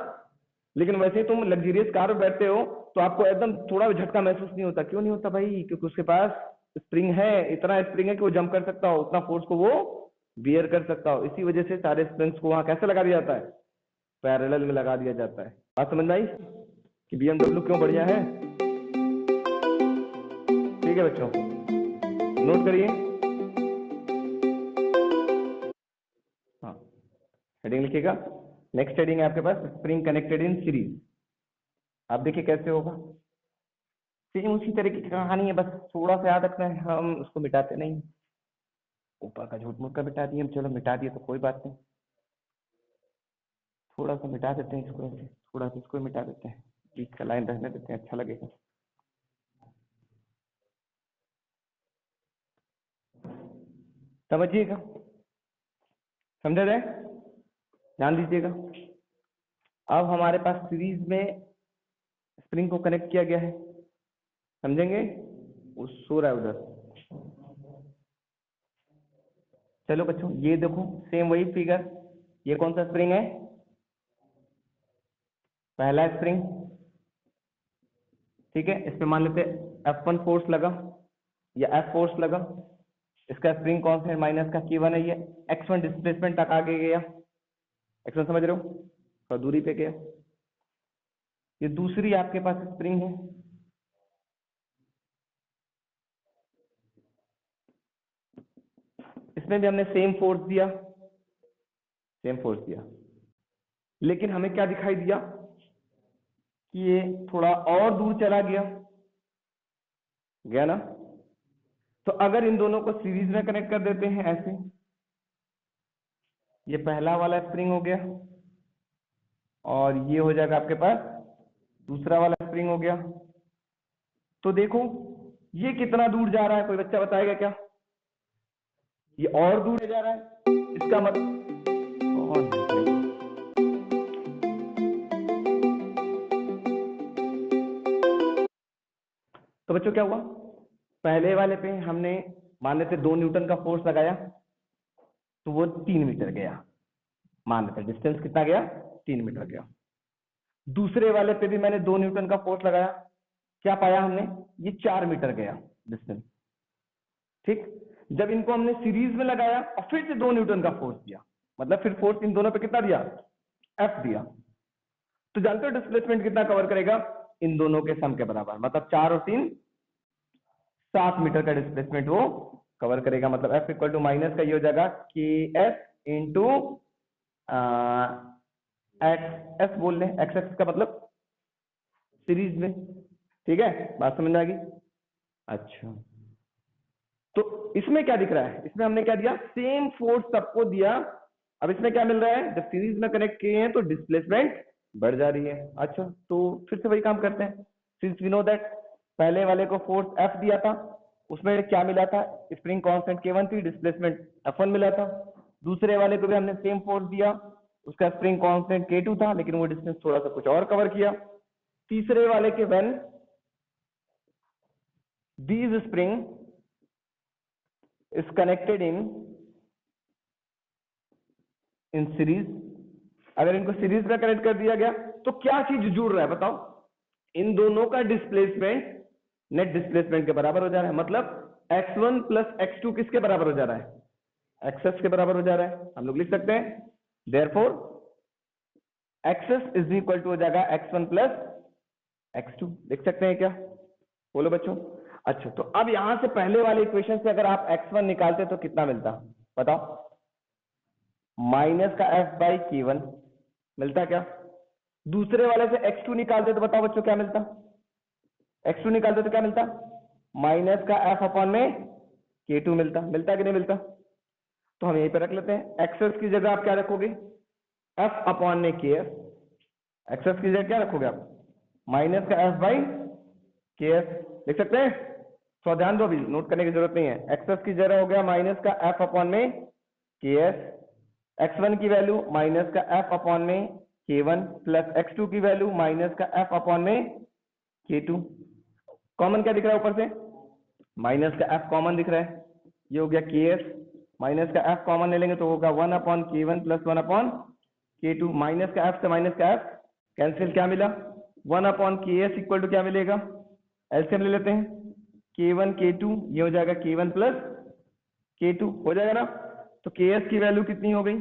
लेकिन वैसे ही तुम लग्जरियस कार में बैठते हो तो आपको एकदम थोड़ा भी झटका महसूस नहीं होता, क्यों नहीं होता भाई, क्योंकि उसके पास स्प्रिंग है, इतना स्प्रिंग है कि वो जंप कर सकता हो, उतना फोर्स को वो बियर कर सकता हो। इसी वजह से सारे स्प्रिंग्स को वहां कैसे लगा दिया जाता है, पैरेलल में लगा दिया जाता है। बात समझ में आई कि BMW क्यों बढ़िया है। ठीक है बच्चों, नोट करिए। हाँ, हेडिंग लिखिएगा। नेक्स्ट हेडिंग है आपके पास, स्प्रिंग कनेक्टेड इन सीरीज। आप देखिए कैसे होगा, सेम उसी तरीके की कहानी है, बस थोड़ा सा याद रखना है, हम उसको मिटाते नहीं, ऊपर का झूठ मूठ का मिटा दिए, चलो मिटा दिए तो कोई बात नहीं, थोड़ा सा मिटा देते हैं इसको, ऐसे थोड़ा सा इसको मिटा देते हैं, बीच का लाइन रहने देते हैं, अच्छा लगेगा। समझिएगा, समझा जाए, ध्यान दीजिएगा। अब हमारे पास सीरीज में स्प्रिंग को कनेक्ट किया गया है, समझेंगे, वो सो रहा है उधर। चलो बच्चों ये देखो सेम वही फिगर, ये कौन सा स्प्रिंग है, पहला स्प्रिंग, ठीक है। इस पे मान लेते F1 फोर्स लगा या F फोर्स लगा, इसका स्प्रिंग कांस्टेंट माइनस का K1 है, ये X1 डिस्प्लेसमेंट तक आगे गया, X1 समझ रहे हो, तो दूरी पे गया। ये दूसरी आपके पास स्प्रिंग है, इसमें भी हमने सेम फोर्स दिया, सेम फोर्स दिया, लेकिन हमें क्या दिखाई दिया कि ये थोड़ा और दूर चला गया, गया ना। तो अगर इन दोनों को सीरीज में कनेक्ट कर देते हैं ऐसे, ये पहला वाला स्प्रिंग हो गया और ये हो जाएगा आपके पास दूसरा वाला स्प्रिंग हो गया। तो देखो ये कितना दूर जा रहा है, कोई बच्चा बताएगा क्या, ये और दूर जा रहा है, इसका मतलब तो बच्चों क्या हुआ, पहले वाले पे हमने मान लेते 2 न्यूटन का फोर्स लगाया तो वो 3 मीटर गया, मान लेते डिस्टेंस कितना गया, 3 मीटर गया। दूसरे वाले पे भी मैंने 2 न्यूटन का फोर्स लगाया, क्या पाया हमने, ये 4 मीटर गया डिस्टेंस, ठीक। जब इनको हमने सीरीज में लगाया और फिर से 2 न्यूटन का फोर्स दिया, मतलब फिर फोर्स इन दोनों पे कितना दिया, F दिया, तो जानते हो डिस्प्लेसमेंट कितना कवर करेगा, इन दोनों के सम के बराबर, मतलब 4 और 3 7 मीटर का डिस्प्लेसमेंट वो कवर करेगा। मतलब F इक्वल टू माइनस का ये हो जाएगा के एस इंटू एक्स एस बोल लें, एक्स एक्स का मतलब सीरीज में, ठीक है, बात समझ में आ गई। अच्छा तो इसमें क्या दिख रहा है, इसमें हमने क्या दिया, सेम फोर्स सबको दिया। अब इसमें क्या मिल रहा है, जब सीरीज में कनेक्ट किए हैं तो डिस्प्लेसमेंट बढ़ जा रही है। अच्छा तो फिर से वही काम करते हैं, सिंस वी नो दैट पहले वाले को फोर्स F दिया था, उसमें क्या मिला था, स्प्रिंग कांस्टेंट K1 थी, डिस्प्लेसमेंट F1 मिला था। दूसरे वाले को भी हमने सेम फोर्स दिया, उसका स्प्रिंग कांस्टेंट K2 था, लेकिन वो डिस्टेंस थोड़ा सा कुछ और कवर किया। तीसरे वाले के when these spring is connected in series, अगर इनको सीरीज में कनेक्ट कर दिया गया तो क्या चीज जुड़ रहा है बताओ, इन दोनों का डिस्प्लेसमेंट नेट डिस्प्लेसमेंट के बराबर हो जा रहा है। मतलब x1 प्लस x2 किसके बराबर हो जा रहा है, एक्सेस के बराबर हो जा रहा है। हम लोग लिख सकते हैं therefore excess is equal to हो जाएगा x1 प्लस x2, लिख सकते हैं क्या, बोलो बच्चों। अच्छा तो अब यहां से पहले वाले इक्वेशन से अगर आप x1 निकालते तो कितना मिलता बताओ, माइनस का f बाई K1 मिलता क्या। दूसरे वाले से x2 निकालते तो बताओ बच्चों क्या मिलता, x2 निकालते तो क्या मिलता, माइनस का f अपॉन में K2 मिलता, मिलता कि नहीं मिलता। तो हम यहीं पे रख लेते हैं, एक्सेस की जगह आप क्या रखोगे, f अपॉन में KF, एक्सेस की जगह क्या रखोगे आप, माइनस का f बाई KF, लिख सकते हैं। तो ध्यान दो, अभी नोट करने की जरूरत नहीं है, एक्सेस की जगह हो गया माइनस का f अपॉन में KF, x1 की वैल्यू माइनस का f अपॉन में K1 प्लस x2 की वैल्यू माइनस का f अपॉन में K2। कॉमन क्या दिख रहा है ऊपर से, माइनस का f कॉमन दिख रहा है, ये हो गया KS, माइनस का f कॉमन ले लेंगे तो होगा 1 upon K1 plus 1 upon K2, minus का f से माइनस का f कैंसिल, क्या मिला 1 अपॉन KS इक्वल टू क्या मिलेगा, एलसीएम ले लेते हैं, K1 K2, ये हो जाएगा K1 प्लस K2 हो जाएगा ना। तो KS की वैल्यू कितनी हो गई,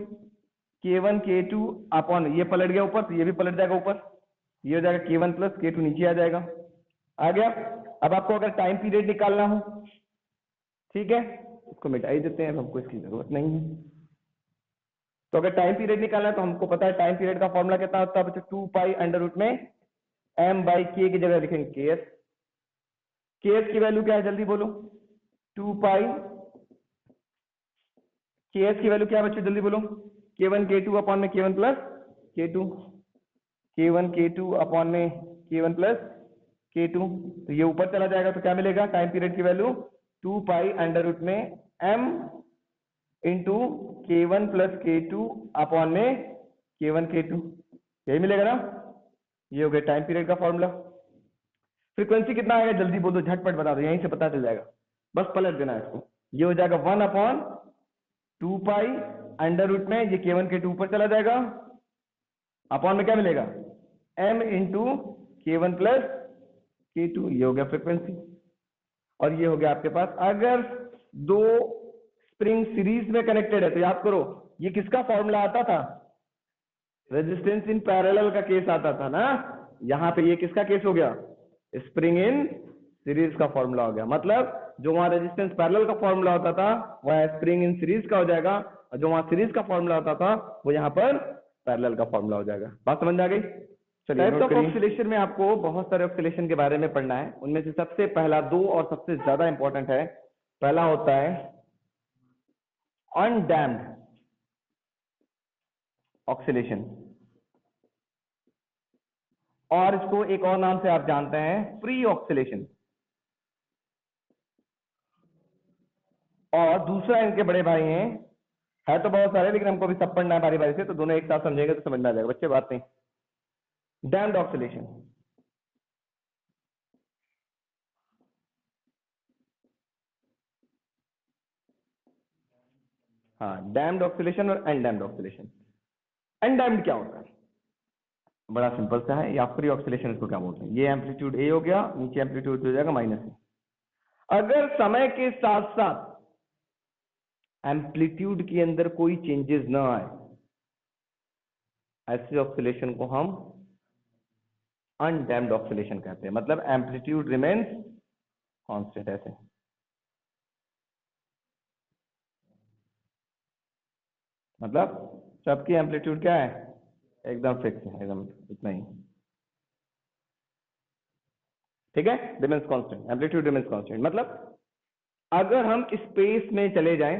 K1 K2 अपॉन, ये पलट गया ऊपर तो ये भी पलट जाएगा ऊपर, ये हो जाएगा K1 प्लस K2 नीचे आ जाएगा, आ गया। अब आपको अगर टाइम पीरियड निकालना हो, ठीक है, इसको मिटा ही देते हैं, हमको इसकी जरूरत नहीं है। तो अगर टाइम पीरियड निकालना है तो हमको पता है टाइम पीरियड का फॉर्मूला कितना होता है बच्चों, 2 पाई अंडर रूट में m बाई k की जगह लिखेंगे KS, KS की वैल्यू क्या है जल्दी बोलो, 2 पाई, KS की वैल्यू क्या है बच्चों जल्दी बोलो, K1 K2 अपॉन में K1 plus K2, K1 K2 upon में K1 प्लस K2, तो ये ऊपर चला जाएगा तो क्या मिलेगा, टाइम पीरियड की वैल्यू 2 पाई अंडर रूट में m into K1 plus K2 upon में K1 K2, यही मिलेगा ना। ये हो गया टाइम पीरियड का फॉर्मूला। फ्रीक्वेंसी कितना आएगा जल्दी बोल दो, झटपट बता दो, यहीं से पता चल जाएगा, बस पलट देना है इसको। ये हो जाएगा 1/2 पाई अंडर रूट में, ये K1 K2 ऊपर चला जाएगा, अपॉन में क्या मिलेगा m into K1 plus K2, ये हो गया फ्रीक्वेंसी। और ये हो गया आपके पास, अगर दो स्प्रिंग सीरीज में कनेक्टेड है तो याद करो ये किसका फॉर्मूला आता था, रेजिस्टेंस इन पैरेलल का केस आता था ना। यहां पे ये किसका केस हो गया, स्प्रिंग इन सीरीज का फॉर्मूला हो गया। मतलब जो वहां रेजिस्टेंस पैरेलल का फॉर्मूला होता था वह स्प्रिंग इन सीरीज का हो जाएगा, और जो वहां सीरीज का फॉर्मूला होता था वो यहाँ पर पैरेलल का फॉर्मूला हो जाएगा। बात समझ में आ गई। टाइप्स ऑफ ऑक्सीलेशन में आपको बहुत सारे ऑक्सीलेशन के बारे में पढ़ना है, उनमें से सबसे पहला दो और सबसे ज्यादा इंपॉर्टेंट है। पहला होता है अनडैम्ड ऑक्सीलेशन, और इसको एक और नाम से आप जानते हैं फ्री ऑक्सीलेशन। और दूसरा इनके बड़े भाई हैं, है तो बहुत सारे लेकिन हमको भी सब पढ़ना है बारी बारी से, तो दोनों एक साथ समझेंगे तो समझ में आ जाएगा बच्चे, बात नहीं। डैम्ड ऑक्सीलेशन, हाँ डैम्ड ऑक्सीलेशन और अनडैम्ड ऑक्सीलेशन। अनडैम्ड क्या होता है, बड़ा सिंपल सा है, या फ्री ऑक्सीलेशन इसको क्या बोलते हैं। ये एम्पलीट्यूड ए हो गया, नीचे एम्पलीट्यूड हो जाएगा -ए। अगर समय के साथ साथ एम्पलीट्यूड के अंदर कोई चेंजेस ना आए, ऐसे ऑक्सीलेशन को हम अनडैम्ड ऑक्सीलेशन कहते हैं। मतलब एम्पलीट्यूड रिमेन्स कांस्टेंट, ऐसे। मतलब सबकी एम्पलीट्यूड क्या है, एकदम फिक्स है, एकदम इतना ही, ठीक है। Remains constant, amplitude remains constant. मतलब अगर हम स्पेस में चले जाएं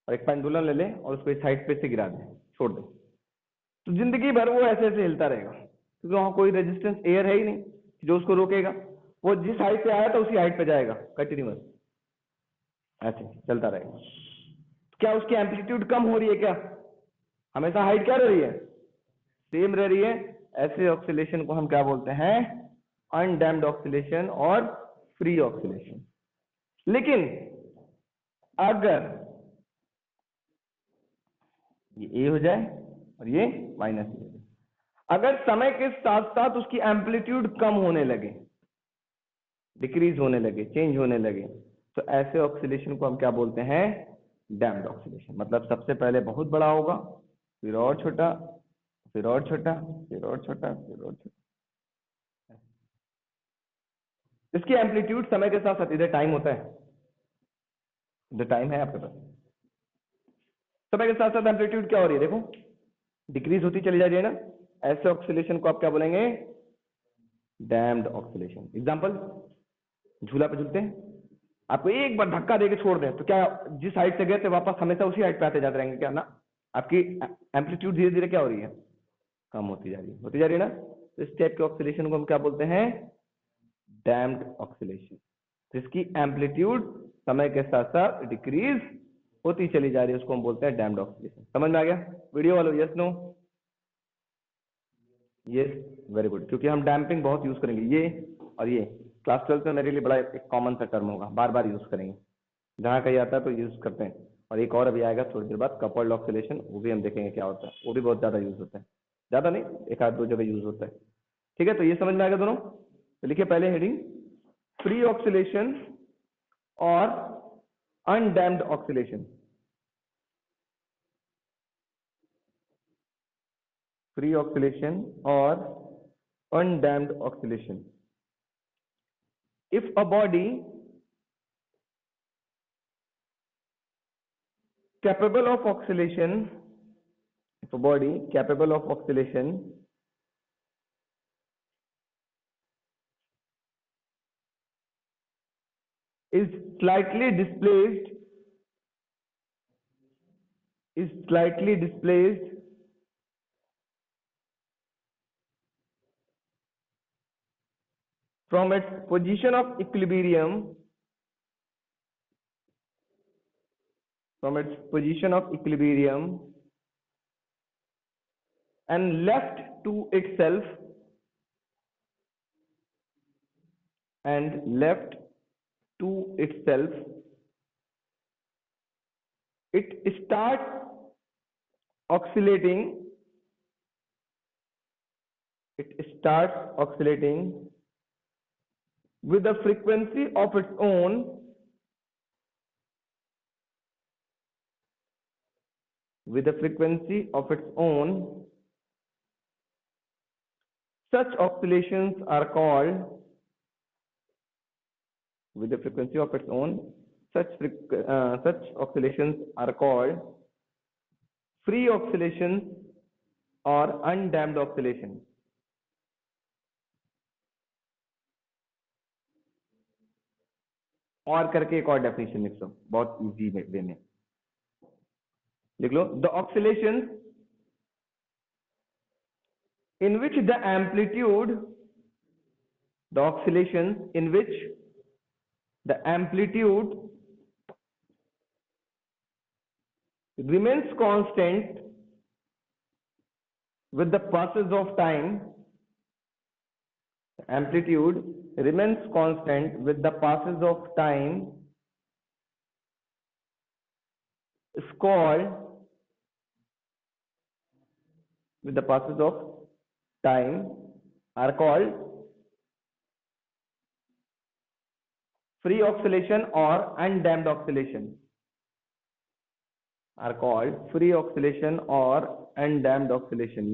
और एक पेंडुलम ले लें और उसको इस साइड पे से गिरा दें, छोड़ दें, तो जिंदगी भर वो ऐसे ऐसे हिलता रहेगा, क्योंकि वहां कोई रेजिस्टेंस एयर है ही नहीं जो उसको रोकेगा। वो जिस हाइट पे आया था उसी हाइट पे जाएगा कंटिन्यूअस, ऐसे चलता रहेगा। क्या उसकी एम्पलीट्यूड कम हो रही है क्या, हमेशा हाइट क्या रह रही है, सेम रह रही है। ऐसे ऑक्सीलेशन को हम क्या बोलते हैं, अनडैम्ड ऑक्सीलेशन और फ्री ऑक्सीलेशन। लेकिन अगर ये ए हो जाए और ये माइनस ए हो जाए, अगर समय के साथ साथ उसकी एम्पलीट्यूड कम होने लगे, डिक्रीज होने लगे, चेंज होने लगे, तो ऐसे ऑक्सीलेशन को हम क्या बोलते हैं, डैम्ड ऑक्सीलेशन। मतलब सबसे पहले बहुत बड़ा होगा, फिर और छोटा, फिर और छोटा, फिर और छोटा, फिर और छोटा। इसकी एम्पलीट्यूड समय के साथ साथ, इधर टाइम होता है, इधर टाइम है आपके पास, समय के साथ साथ एम्पलीट्यूड क्या हो रही है देखो, डिक्रीज होती चली जा रही है ना। ऐसे ऑक्सीलेशन को आप क्या बोलेंगे, डैम्ड ऑक्सीलेशन। एग्जांपल, झूला पे झूलते हैं, आपको एक बार धक्का देके छोड़ दें तो क्या जिस हाइट से गए थे वापस हमेशा उसी हाइट पे आते जाते रहेंगे क्या, ना। आपकी एम्पलीट्यूड धीरे धीरे क्या हो रही है, कम होती जा रही है, होती जा रही है ना। तो इस टाइप के ऑक्सीलेशन को हम क्या बोलते हैं, डैम्ड ऑक्सीलेशन, जिसकी एम्पलीट्यूड समय के साथ साथ डिक्रीज होती चली जा रही है, उसको हम बोलते हैं डैम्ड ऑक्सीलेशन। समझ में आ गया वीडियो वालों, yes no, yes, very good. क्योंकि हम डैम्पिंग बहुत यूज करेंगे, ये और ये क्लास 12 में मेरे लिए बड़ा एक कॉमन सा टर्म होगा, बार बार यूज करेंगे, जहां कहीं आता है तो यूज करते हैं। और एक और अभी आएगा थोड़ी देर बाद, कपल्ड ऑक्सीलेशन, वो भी हम देखेंगे क्या होता है, वो भी बहुत ज्यादा यूज होता है, ज्यादा नहीं, एक आध दो जगह यूज होता है, ठीक है। तो ये समझ में आएगा दोनों। तो लिखिए पहले हेडिंग, फ्री ऑक्सीलेशन और अनडैम्ड ऑक्सीलेशन। फ्री ऑक्सीलेशन और undamped oscillation. If a body capable of oscillation, if a body capable of oscillation is slightly displaced, is slightly displaced from its position of equilibrium, from its position of equilibrium and left to itself it starts oscillating with the frequency of its own such oscillations are called free oscillations or undamped oscillation. और करके एक और definition लिख लो, बहुत easy way में लिख लो. The oscillations in which the amplitude remains constant with the passage of time. Amplitude remains constant with the passage of time is called are called free oscillation or undamped oscillation.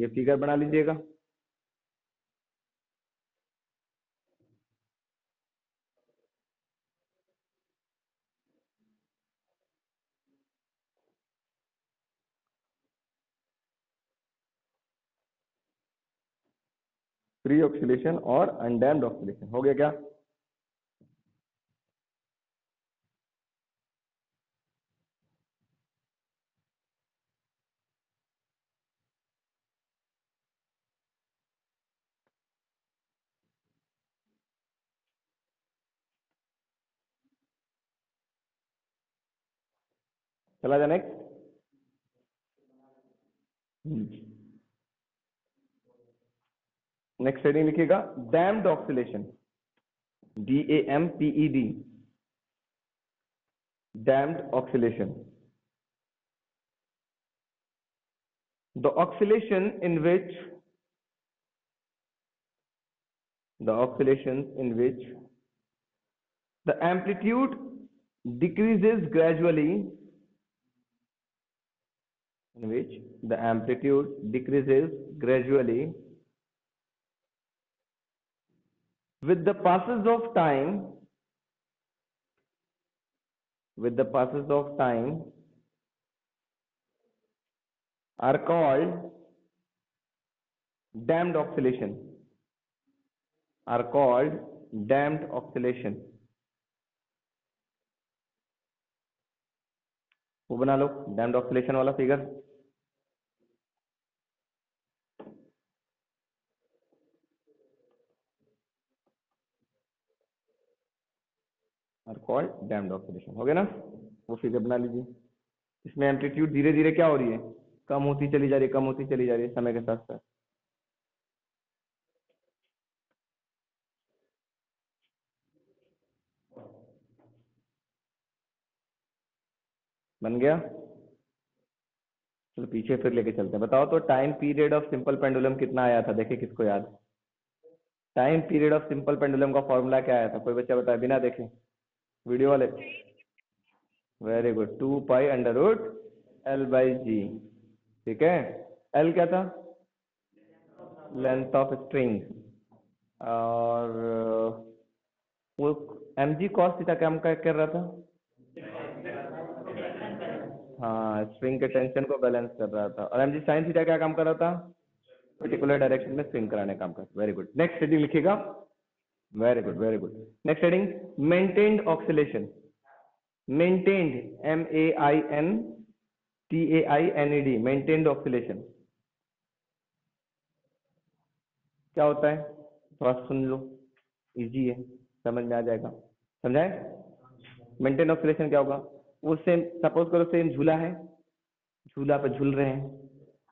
ये figure बना लीजिएगा. Free oscillation और undamped oscillation हो गया क्या? चला जाए next. Next heading लिखिएगा damped oscillation. DAMPED, damped oscillation. The oscillations in which the amplitude decreases gradually with the passage of time are called damped oscillation. वो बना लो डैम्प्ड ऑक्सीलेशन वाला figure. Are called damped oscillation. हो गया ना? वो figure बना लीजिए. इसमें एम्पलीट्यूड धीरे धीरे क्या हो रही है? कम होती चली जा रही है समय के साथ साथ. बन गया? चलो पीछे फिर लेके चलते हैं. बताओ तो time period of simple pendulum कितना आया था? देखे किसको याद? Time period of simple pendulum का फॉर्मूला क्या आया था? कोई बच्चा बताए बिना देखे? वीडियो वाले. Very good. 2 pi under root L/G. ठीक है. L क्या था? Length of string. और वो mg cos थीटा काम कर रहा था. हाँ, स्ट्रिंग के टेंशन को बैलेंस कर रहा था. और mg sin थीटा क्या काम कर रहा था? पर्टिकुलर डायरेक्शन में स्विंग कराने काम कर. Very good. नेक्स्ट हेडिंग लिखिएगा. Very good. Next heading maintained oscillation. Maintained MAINTAINED maintained oscillation क्या होता है? थोड़ा सुन लो, इजी है, समझ में आ जाएगा. समझाए? मेंटेन्ड ऑक्सीलेशन क्या होगा? वो सेम, सपोज करो सेम झूला है, झूला पे झूल रहे हैं,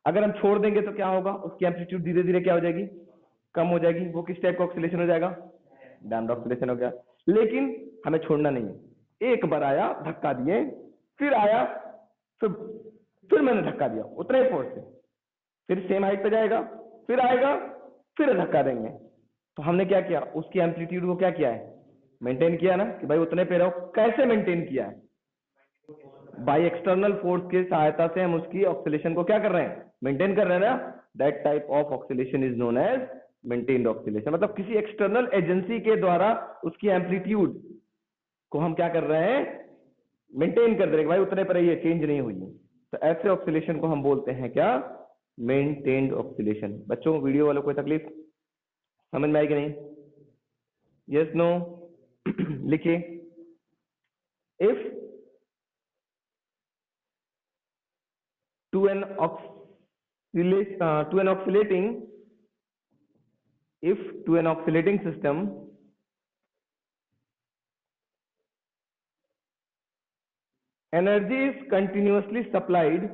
अगर हम छोड़ देंगे तो क्या होगा, उसकी एम्पलीट्यूड धीरे धीरे क्या हो जाएगी, कम हो जाएगी। वो किस टाइप का ऑक्सीलेशन हो जाएगा, डैम्प्ड ऑक्सीलेशन हो गया। लेकिन हमें छोड़ना नहीं है, एक बार आया धक्का दिए, फिर आया, फिर मैंने धक्का दिया उतने फोर्स से, फिर सेम हाइट पे जाएगा, फिर आएगा, फिर धक्का देंगे। तो हमने क्या किया, उसकी एम्पलीट्यूड को क्या किया है, मेंटेन किया ना, कि भाई उतने पे रहो। कैसे मेंटेन किया है, बाय एक्सटर्नल फोर्स की सहायता से हम उसकी ऑक्सीलेशन को क्या कर रहे हैं, मेंटेन कर रहे हैं ना। That type of oscillation is known as maintained oscillation. मतलब किसी एक्सटर्नल एजेंसी के द्वारा उसकी एम्पलीट्यूड को हम क्या कर रहे हैं, मेंटेन कर दे रहे हैं, भाई उतने पर ही है, चेंज नहीं हुई है। तो ऐसे ऑक्सीलेशन को हम बोलते हैं क्या, मेंटेन्ड ऑक्सीलेशन। बच्चों वीडियो वालों कोई तकलीफ, समझ में आई कि नहीं, यस नो? लिखिए, if to an oscillating, if to an oscillating system energy is continuously supplied,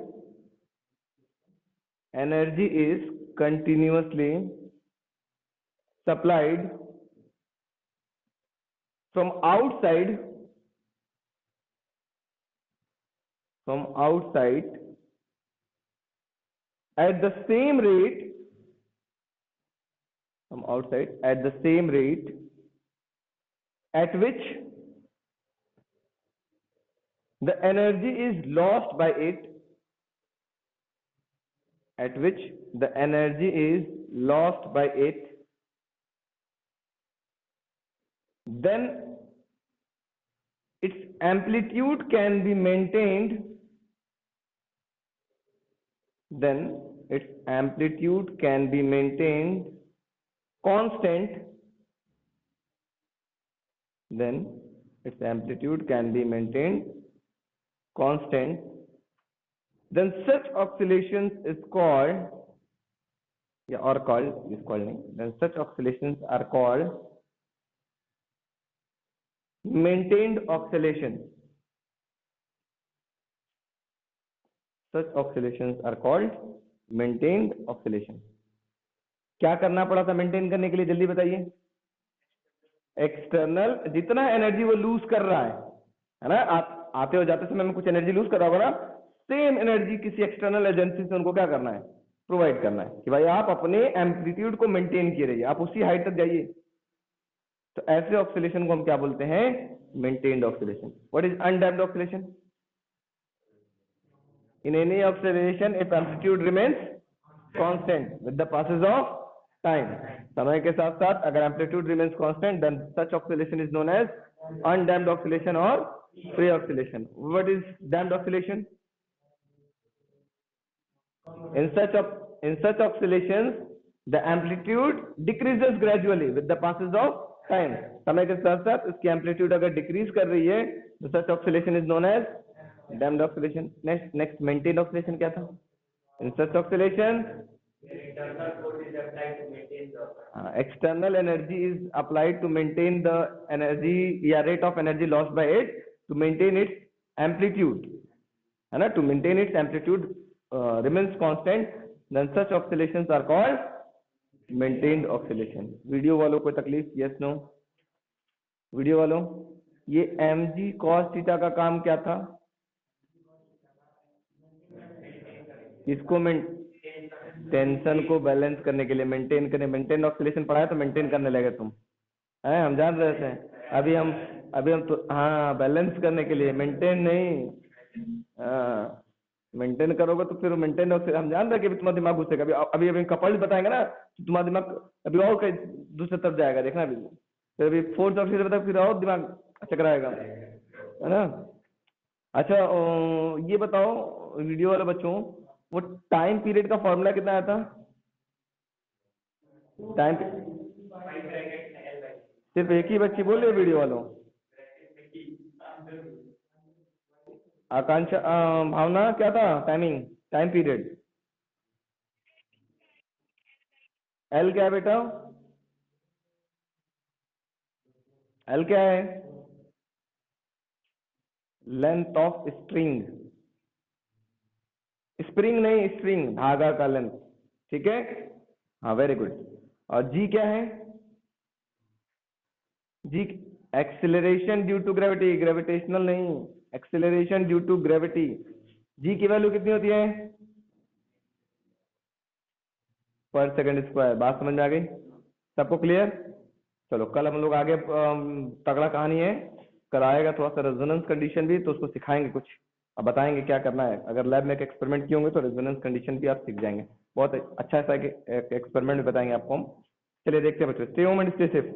energy is continuously supplied from outside, at the same rate, from outside at the same rate at which the energy is lost by it, at which the energy is lost by it, then its amplitude can be maintained, then its amplitude can be maintained constant, then its amplitude can be maintained constant, then such oscillations is called, yeah, or called, is called nahi, then such oscillations are called maintained oscillation. Such oscillations are called maintained oscillation. क्या करना पड़ा था maintain करने के लिए, जल्दी बताइए। External, जितना एनर्जी वो लूज कर रहा है ना, आप आते हो जाते समय में कुछ एनर्जी लूज कर रहा होगा ना, सेम एनर्जी किसी एक्सटर्नल एजेंसी से उनको क्या करना है, प्रोवाइड करना है, कि भाई आप अपने एम्पलीट्यूड को मेंटेन किए रहिए, आप उसी हाइट तक जाइए। तो ऐसे ऑक्सीलेशन को हम क्या बोलते हैं, maintained oscillation. What is undamped oscillation? In any oscillation, if amplitude remains constant with the passes of time, समय के साथ साथ अगर amplitude remains constant, then such oscillation is known as undamped oscillation or free oscillation. What is damped oscillation? In such oscillations, the amplitude decreases gradually with the passes of time. समय के साथ साथ उसकी amplitude अगर decrease कर रही है, तो such oscillation is known as damped oscillation. Next maintained oscillation क्या था? In such oscillation, external energy is applied to maintain the energy, या rate of energy lost by it, to maintain its amplitude, है ना, to maintain its amplitude remains constant, then such oscillations are called maintained oscillation. Video वालों कोई तकलीफ, yes no? Video वालों, ये mg cos theta का काम क्या था? इसको टेंशन को बैलेंस करने के लिए, मेंटेन करने, मेंटेन ऑक्सीलेशन पढ़ा है तो मेंटेन करने लगे तुम, है, हम जान रहे थे। अभी हम तो हाँ, बैलेंस करने के लिए, मेंटेन नहीं। हाँ, मेंटेन करोगे तो फिर मेंटेन, हम जान रहे कि अभी तुम्हारा दिमाग घुसेगा। अभी कपल बताएंगे ना, तो तुम्हारा दिमाग अभी और कहीं दूसरे तरफ जाएगा, देखना अभी। फिर अभी फोर्थ ऑक्सीजन बताओ, फिर और दिमाग चकराएगा, है ना। अच्छा, ये बताओ वीडियो वाले बच्चों, वो टाइम पीरियड का फॉर्मूला कितना आया था? टाइम, सिर्फ एक ही बच्ची बोल रही है वीडियो वालों। आकांक्षा, भावना, क्या था टाइमिंग, टाइम पीरियड? एल क्या है बेटा, एल क्या है? लेंथ ऑफ स्ट्रिंग, स्प्रिंग नहीं स्ट्रिंग, धागा का लेंथ, ठीक है। हाँ वेरी गुड। और जी क्या है? G acceleration due to gravity, gravitational नहीं, acceleration due to gravity. G की वैल्यू कितनी होती है? पर सेकंड स्क्वायर। बात समझ में आ गई सबको? क्लियर? चलो कल हम लोग आगे तगड़ा कहानी है, कल आएगा थोड़ा सा रेजोनेंस कंडीशन भी, तो उसको सिखाएंगे कुछ, अब बताएंगे क्या करना है। अगर लैब में एक एक्सपेरिमेंट किए होंगे तो रेजोनेंस कंडीशन भी आप सीख जाएंगे, बहुत अच्छा सा एक एक्सपेरिमेंट भी बताएंगे आपको हम। चलिए देखते हैं बच्चों, stay home and stay safe.